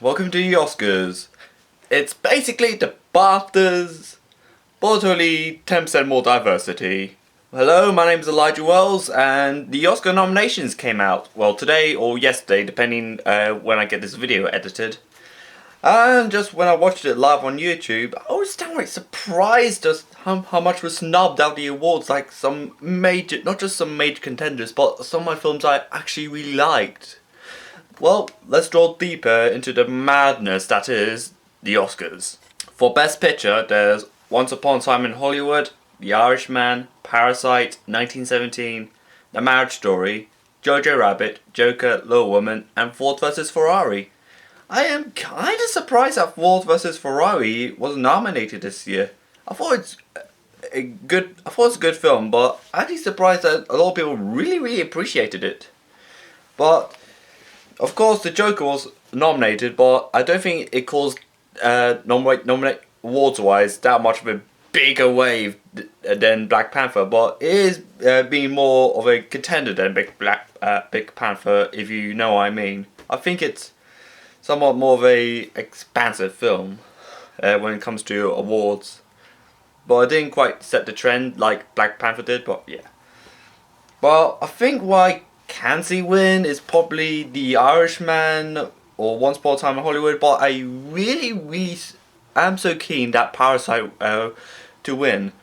Welcome to the Oscars. It's basically the BAFTAs, but only 10% more diversity. Hello, my name is Elijah Wells, and the Oscar nominations came out. Well, today or yesterday, depending when I get this video edited. And just when I watched it live on YouTube, I was downright surprised just how much was snubbed out the awards. Like some major, not just some major contenders, but some of my films I actually really liked. Well, let's draw deeper into the madness that is the Oscars. For Best Picture, there's Once Upon a Time in Hollywood, The Irishman, Parasite, 1917, The Marriage Story, Jojo Rabbit, Joker, Little Woman, and Ford vs Ferrari. I am kind of surprised that Ford vs Ferrari was nominated this year. I thought it's a good film, but I'm actually surprised that a lot of people really appreciated it. But of course, the Joker was nominated, but I don't think it caused nominate awards-wise that much of a bigger wave than Black Panther. But it is being more of a contender than Big Panther, if you know what I mean. I think it's somewhat more of a expansive film when it comes to awards. But I didn't quite set the trend like Black Panther did. But yeah. Well, I think why can see win is probably The Irishman or Once Upon a Time in Hollywood, but I really am so keen that Parasite to win.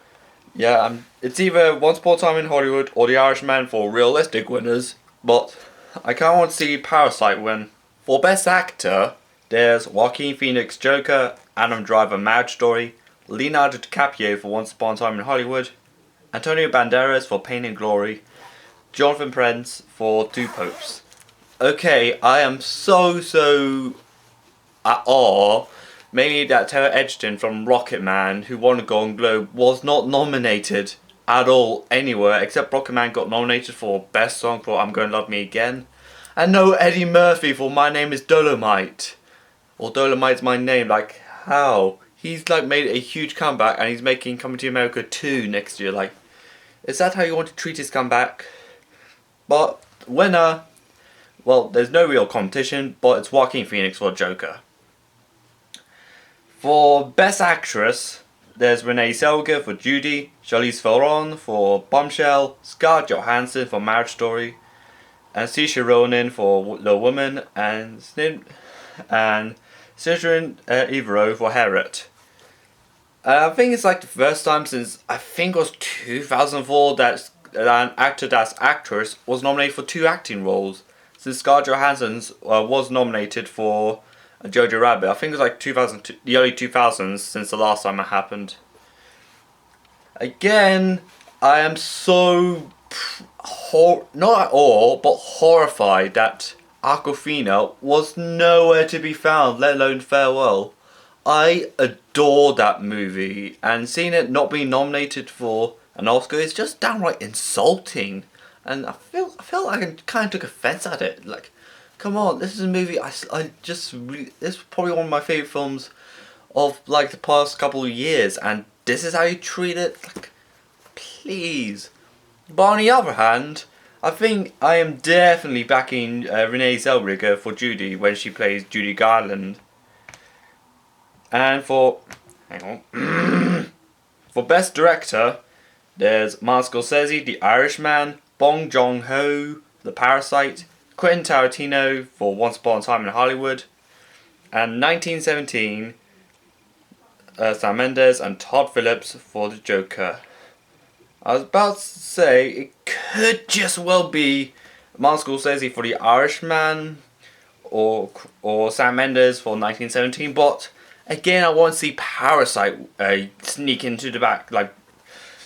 Yeah, it's either Once Upon a Time in Hollywood or The Irishman for realistic winners, but I kind of want to see Parasite win. For Best Actor, there's Joaquin Phoenix Joker, Adam Driver Marriage Story, Leonardo DiCaprio for Once Upon a Time in Hollywood, Antonio Banderas for Pain and Glory, Jonathan Prince for Two Popes. Okay, I am so at awe. Mainly that Taylor Edgerton from Rocketman, who won a Golden Globe, was not nominated at all anywhere, except Rocketman got nominated for Best Song for I'm Gonna Love Me Again. And no Eddie Murphy for My Name is Dolomite. Or Dolomite's My Name, like how? He's like made a huge comeback and he's making Coming to America 2 next year, like is that how you want to treat his comeback? But winner, well, there's no real competition, but it's Joaquin Phoenix for Joker. For Best Actress, there's Renee Zellweger for Judy, Charlize Theron for Bombshell, Scarlett Johansson for Marriage Story, and Saoirse Ronan for Little Woman, and Cedric Evero for Harriet. I think it's like the first time since I think it was 2004 that an actor that's actress was nominated for 2 acting roles. Since Scarlett Johansson was nominated for Jojo Rabbit. I think it was like the early 2000s since the last time it happened. Again, I am so not at all, but horrified that Awkwafina was nowhere to be found, let alone Farewell. I adore that movie, and seeing it not being nominated for an Oscar is just downright insulting, and I feel like I kind of took offense at it. Like, come on, this is a movie this is probably one of my favorite films of like the past couple of years, and this is how you treat it. Like, please. But on the other hand, I think I am definitely backing Renee Zellweger for Judy when she plays Judy Garland. And for for Best Director, there's Martin Scorsese, The Irishman, Bong Joon-ho, The Parasite, Quentin Tarantino for Once Upon a Time in Hollywood, and 1917, Sam Mendes and Todd Phillips for The Joker. I was about to say, it could just well be Martin Scorsese for The Irishman, or Sam Mendes for 1917, but again, I want to see Parasite sneak into the back.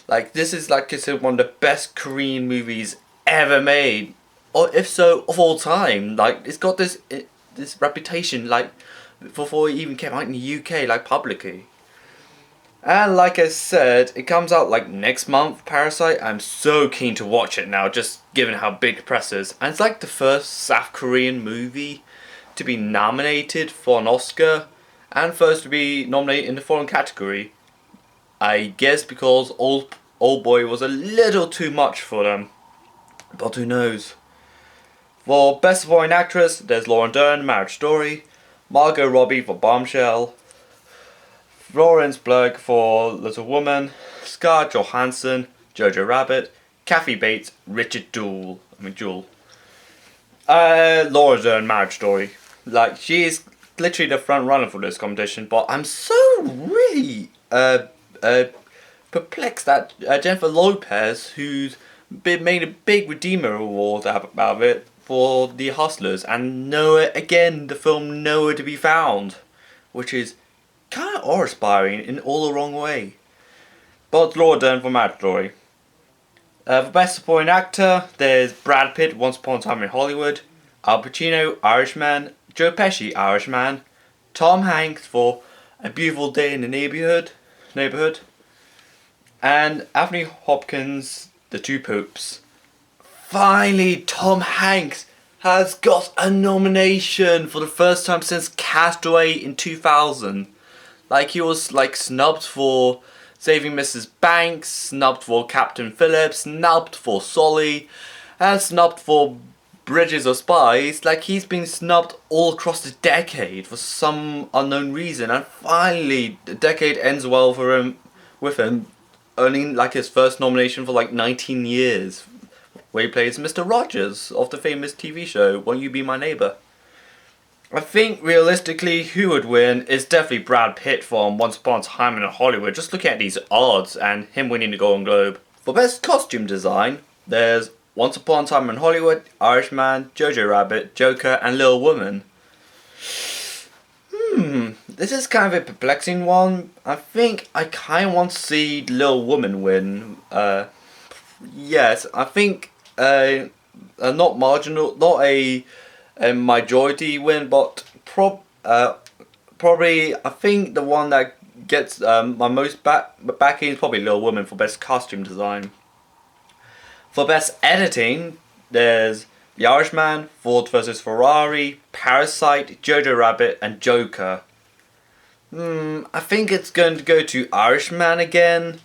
Like this is like considered one of the best Korean movies ever made, or if so, of all time. Like it's got this reputation, like before it even came out in the UK, like publicly. And like I said, it comes out like next month, Parasite. I'm so keen to watch it now, just given how big the press is. And it's like the first South Korean movie to be nominated for an Oscar, and first to be nominated in the foreign category. I guess because Old Boy was a little too much for them. But who knows. For Best Supporting Actress, there's Laura Dern, Marriage Story, Margot Robbie for Bombshell, Florence Pugh for Little Woman, Scarlett Johansson, Jojo Rabbit, Kathy Bates, Richard Jewell. Laura Dern, Marriage Story. Like, she is literally the front runner for this competition, but I'm so really perplexed that Jennifer Lopez, who's made a big Redeemer Award about it for The Hustlers, and nowhere again the film nowhere to be found, which is kind of awe-inspiring in all the wrong way. But Laura Dern for Marriage Story. For Best Supporting Actor, there's Brad Pitt, Once Upon a Time in Hollywood, Al Pacino, Irishman, Joe Pesci, Irishman, Tom Hanks for A Beautiful Day in the Neighborhood, and Anthony Hopkins, The Two Popes. Finally, Tom Hanks has got a nomination for the first time since Castaway in 2000. Like, he was snubbed for Saving Mrs. Banks, snubbed for Captain Phillips, snubbed for Sully, and snubbed for Bridges of Spies. Like, he's been snubbed all across the decade for some unknown reason, and finally the decade ends well for him, with him earning his first nomination for 19 years, where he plays Mr. Rogers of the famous TV show Won't You Be My Neighbor. I think realistically who would win is definitely Brad Pitt from Once Upon a Time in Hollywood, just looking at these odds and him winning the Golden Globe. For Best Costume Design, there's Once Upon a Time in Hollywood, Irishman, Jojo Rabbit, Joker, and Little Woman. This is kind of a perplexing one. I think I kind of want to see Little Woman win. Yes, I think not marginal, not a majority win, but probably I think the one that gets my most backing is probably Little Woman for Best Costume Design. For Best Editing, there's The Irishman, Ford vs Ferrari, Parasite, Jojo Rabbit, and Joker. I think it's going to go to Irishman again.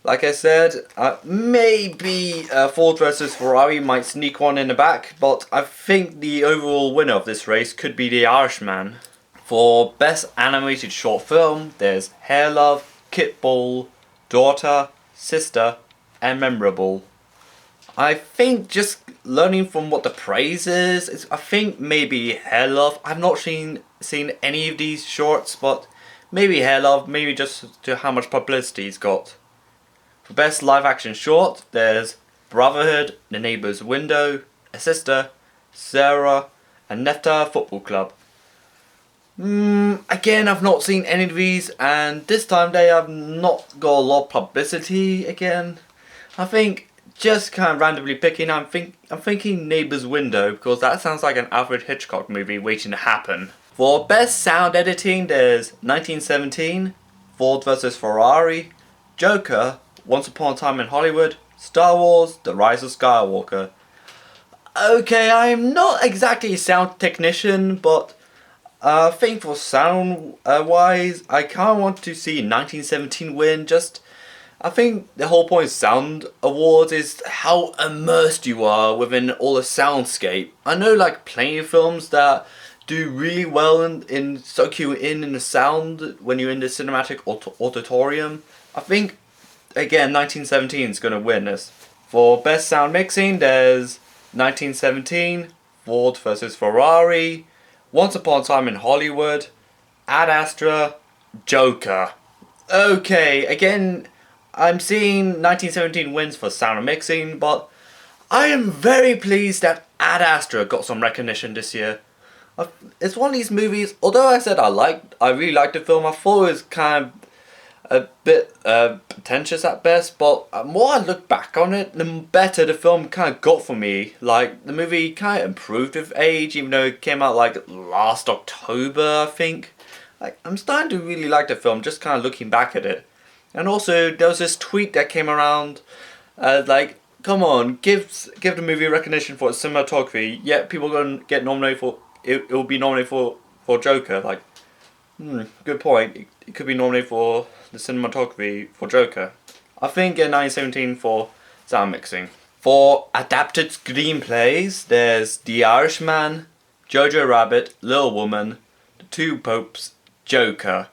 Like I said, maybe Ford vs Ferrari might sneak one in the back, but I think the overall winner of this race could be The Irishman. For Best Animated Short Film, there's Hair Love, Kit Ball, Daughter, Sister, and Memorable. I think just learning from what the praise is I think maybe Hair Love. I've not seen any of these shorts, but maybe Hair Love, maybe just to how much publicity he's got. For Best Live Action Short, there's Brotherhood, The Neighbour's Window, A Sister, Sarah, and Nefta Football Club. Again, I've not seen any of these, and this time they have not got a lot of publicity again. I think just kind of randomly picking, I'm thinking Neighbour's Window, because that sounds like an Alfred Hitchcock movie waiting to happen. For Best Sound Editing, there's 1917, Ford vs Ferrari, Joker, Once Upon a Time in Hollywood, Star Wars, The Rise of Skywalker. Okay, I'm not exactly a sound technician, but I think for sound wise, I kind of want to see 1917 win. I think the whole point of sound awards is how immersed you are within all the soundscape. I know plenty of films that do really well in soak you in the sound when you're in the cinematic auditorium. I think again 1917 is going to win this. For Best Sound Mixing, there's 1917, Ford vs Ferrari, Once Upon a Time in Hollywood, Ad Astra, Joker. Okay, again, I'm seeing 1917 wins for sound and mixing, but I am very pleased that Ad Astra got some recognition this year. It's one of these movies, although I said I really liked the film, I thought it was kind of a bit pretentious at best, but the more I look back on it, the better the film kind of got for me. The movie kind of improved with age, even though it came out last October, I think. I'm starting to really like the film, just kind of looking back at it. And also, there was this tweet that came around, come on, give the movie recognition for its cinematography, yet people are going to get nominated for, it will be nominated for Joker. Good point. It could be nominated for the cinematography for Joker. I think in 1917 for sound mixing. For adapted screenplays, there's The Irishman, Jojo Rabbit, Little Woman, The Two Popes, Joker.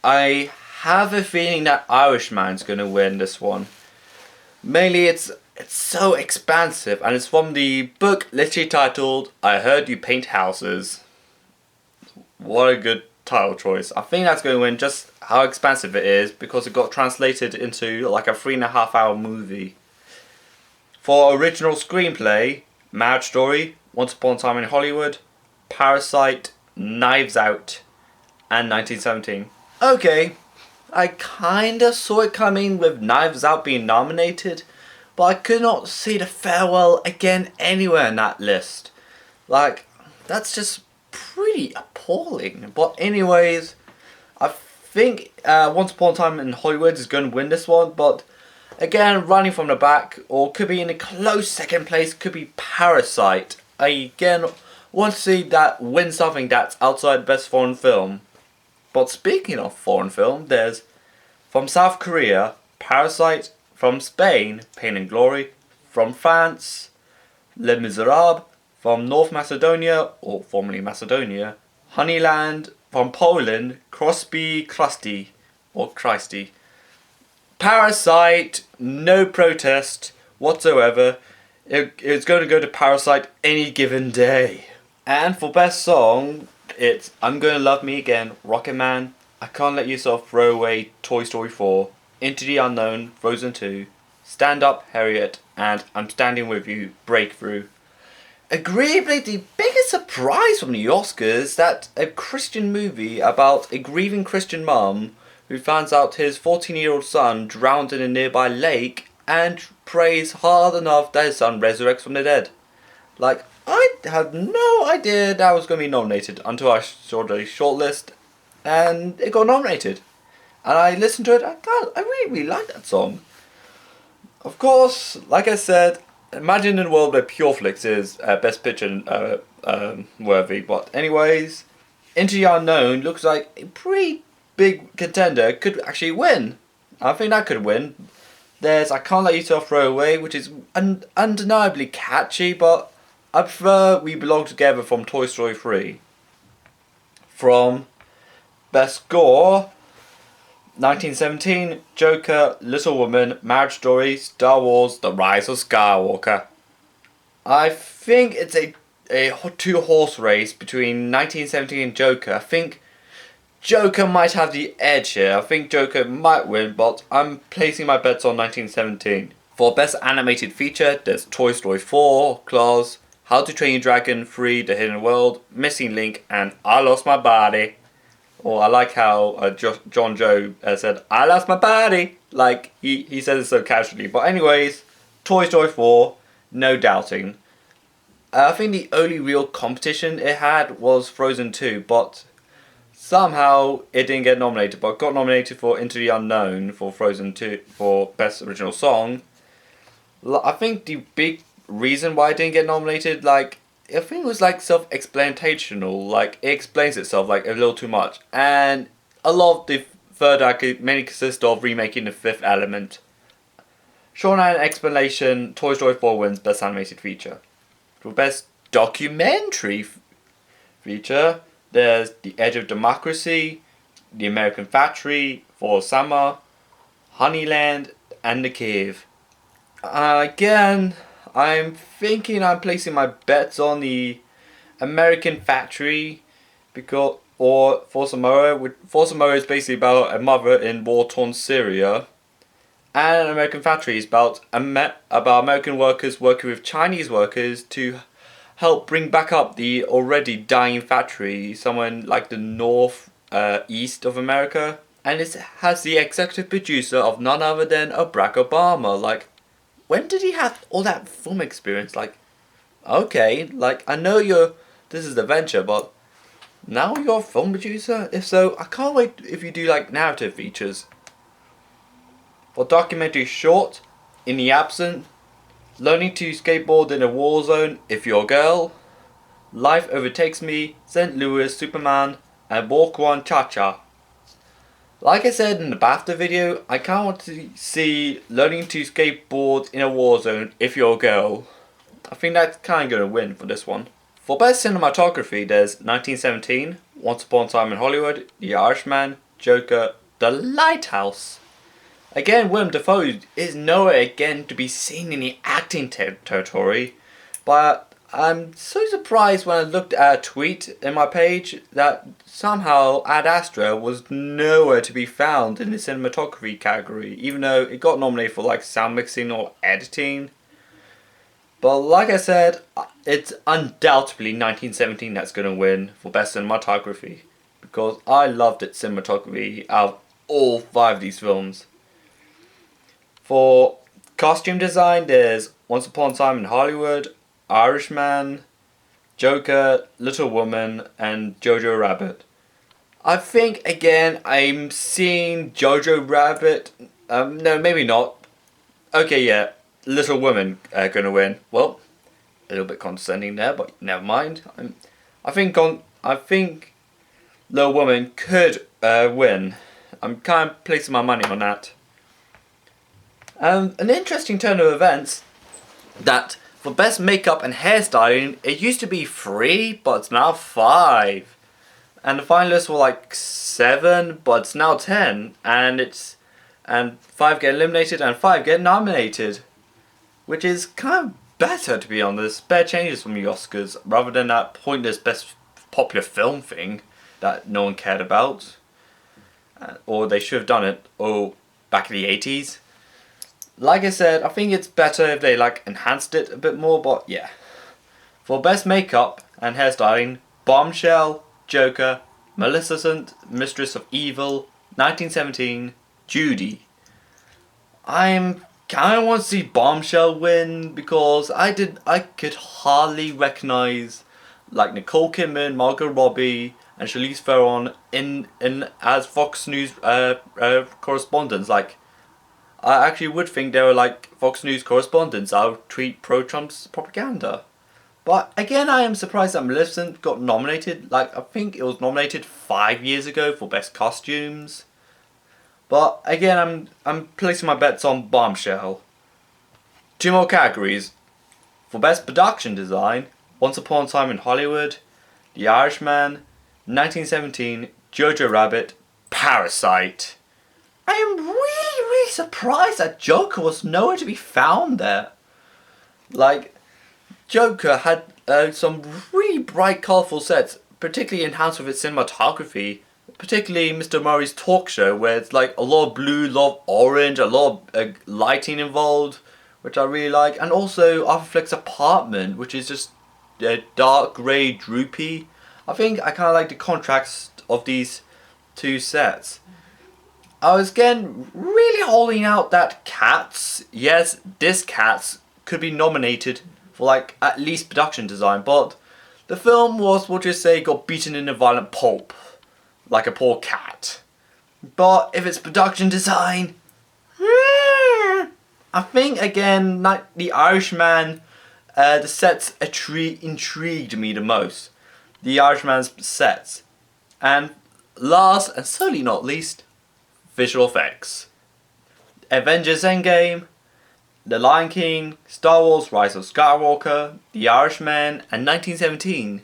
I have a feeling that Irishman's gonna win this one. Mainly it's so expansive, and it's from the book literally titled I Heard You Paint Houses. What a good title choice. I think that's going to win just how expansive it is, because it got translated into like a 3.5 hour movie. For original screenplay, Marriage Story, Once Upon a Time in Hollywood, Parasite, Knives Out, and 1917. Okay, I kinda saw it coming with Knives Out being nominated, but I could not see The Farewell again anywhere in that list. Like, that's just pretty appalling. But anyways, I think Once Upon a Time in Hollywood is going to win this one, but again, running from the back, or could be in a close second place, could be Parasite. I again want to see that win something that's outside Best Foreign Film. But speaking of foreign film, there's from South Korea, Parasite, from Spain, Pain and Glory, from France, Les Miserables, from North Macedonia, or formerly Macedonia, Honeyland, from Poland, Crosby Krusty, or Christy. Parasite, no protest whatsoever. It's going to go to Parasite any given day. And for best song, it's I'm Gonna Love Me Again, Rocket Man, I Can't Let Yourself Throw Away, Toy Story 4, Into the Unknown, Frozen 2, Stand Up, Harriet, and I'm Standing With You, Breakthrough. Agreeably, the biggest surprise from the Oscars that a Christian movie about a grieving Christian mum who finds out his 14-year-old son drowned in a nearby lake and prays hard enough that his son resurrects from the dead. Like, I had no idea that was going to be nominated until I saw the shortlist, and it got nominated. And I listened to it, I really like that song. Of course, like I said, imagine in a world where Pure Flix is Best Picture worthy. But anyways, Into the Unknown looks like a pretty big contender, could actually win. I think that could win. There's I Can't Let Yourself Throw Away, which is undeniably catchy, but I prefer We Belong Together from Toy Story 3. From Best Score, 1917, Joker, Little Woman, Marriage Story, Star Wars, The Rise of Skywalker. I think it's a two-horse race between 1917 and Joker. I think Joker might have the edge here. I think Joker might win, but I'm placing my bets on 1917. For Best Animated Feature, there's Toy Story 4, Klaus, How to Train Your Dragon 3, The Hidden World, Missing Link, and I Lost My Body. Or I like how John Joe said, I lost my body. Like, he says it so casually. But anyways, Toy Story 4, no doubting. I think the only real competition it had was Frozen 2. But somehow it didn't get nominated. But got nominated for Into the Unknown for Frozen 2 for Best Original Song. I think the big reason why it didn't get nominated, like, I think it was like self-explanational, like it explains itself like a little too much, and a lot of the third act mainly consists of remaking The Fifth Element. Short and explanation, Toy Story 4 wins Best Animated Feature. For Best Documentary Feature, there's The Edge of Democracy, The American Factory, For Summer, Honeyland, and The Cave. Again, I'm thinking I'm placing my bets on The American Factory, because or For Samoa. For Samoa is basically about a mother in war-torn Syria, and An American Factory is about American workers working with Chinese workers to help bring back up the already dying factory somewhere in like the north east of America, and it has the executive producer of none other than Barack Obama. Like, when did he have all that film experience? Like, okay, like, I know this is the venture, but now you're a film producer? If so, I can't wait if you do, like, narrative features. For documentary short, In the Absent, Learning to Skateboard in a War Zone, If You're a Girl, Life Overtakes Me, St. Louis Superman, and Walk One Cha-Cha. Like I said in the BAFTA video, I can't want to see Learning to Skateboard in a War Zone, If You're a Girl. I think that's kind of going to win for this one. For best cinematography, there's 1917, Once Upon a Time in Hollywood, The Irishman, Joker, The Lighthouse. Again, Willem Dafoe is nowhere again to be seen in the acting territory, but I'm so surprised when I looked at a tweet in my page that somehow Ad Astra was nowhere to be found in the cinematography category, even though it got nominated for like sound mixing or editing. But like I said, it's undoubtedly 1917 that's going to win for best cinematography, because I loved its cinematography out of all 5 of these films. For costume design, there's Once Upon a Time in Hollywood, Irishman, Joker, Little Woman, and Jojo Rabbit. I think again I'm seeing Jojo Rabbit. No, maybe not. Okay, yeah, Little Woman gonna win. Well, a little bit condescending there, but never mind. I think Little Woman could win. I'm kind of placing my money on that. An interesting turn of events that for best makeup and hairstyling, it used to be 3, but it's now 5. And the finalists were like 7, but it's now 10. And 5 get eliminated and 5 get nominated. Which is kind of better, to be honest. Better changes from the Oscars, rather than that pointless best popular film thing that no one cared about. Or they should have done it back in the 80s. Like I said, I think it's better if they like enhanced it a bit more, but yeah. For best makeup and hairstyling, Bombshell, Joker, Maleficent, Mistress of Evil, 1917, Judy. I kind of want to see Bombshell win because I could hardly recognize like Nicole Kidman, Margot Robbie, and Charlize Theron in as Fox News correspondents. Like, I actually would think they were like Fox News correspondents. I would tweet pro-Trump's propaganda. But again, I am surprised that Maleficent got nominated. Like, I think it was nominated 5 years ago for best costumes. But again, I'm placing my bets on Bombshell. 2 more categories. For best production design, Once Upon a Time in Hollywood, The Irishman, 1917, Jojo Rabbit, Parasite. I am really surprised that Joker was nowhere to be found there. Like, Joker had some really bright, colourful sets, particularly enhanced with its cinematography. Particularly Mr. Murray's talk show, where it's like a lot of blue, a lot of orange, a lot of lighting involved, which I really like. And also Arthur Fleck's apartment, which is just dark, grey, droopy. I think I kind of like the contrast of these 2 sets. I was again really holding out that Cats, yes, this Cats could be nominated for like at least production design, but the film was, we'll just say, got beaten in a violent pulp, like a poor cat. But if it's production design, I think again, like The Irishman, the sets intrigued me the most. The Irishman's sets. And last and certainly not least, visual effects. Avengers Endgame, The Lion King, Star Wars Rise of Skywalker, The Irishman, and 1917.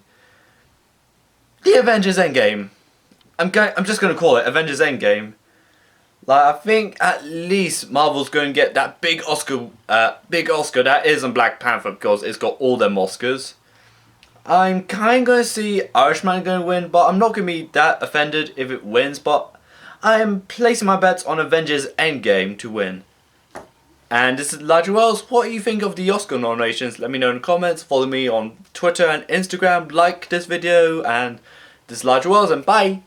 The Avengers Endgame. I'm just going to call it Avengers Endgame. Like, I think at least Marvel's going to get that big Oscar that isn't Black Panther, because it's got all them Oscars. I'm kind of going to see Irishman going to win, but I'm not going to be that offended if it wins, but I am placing my bets on Avengers Endgame to win. And this is Elijah Wells. What do you think of the Oscar nominations? Let me know in the comments. Follow me on Twitter and Instagram. Like this video. And this is Elijah Wells, and bye.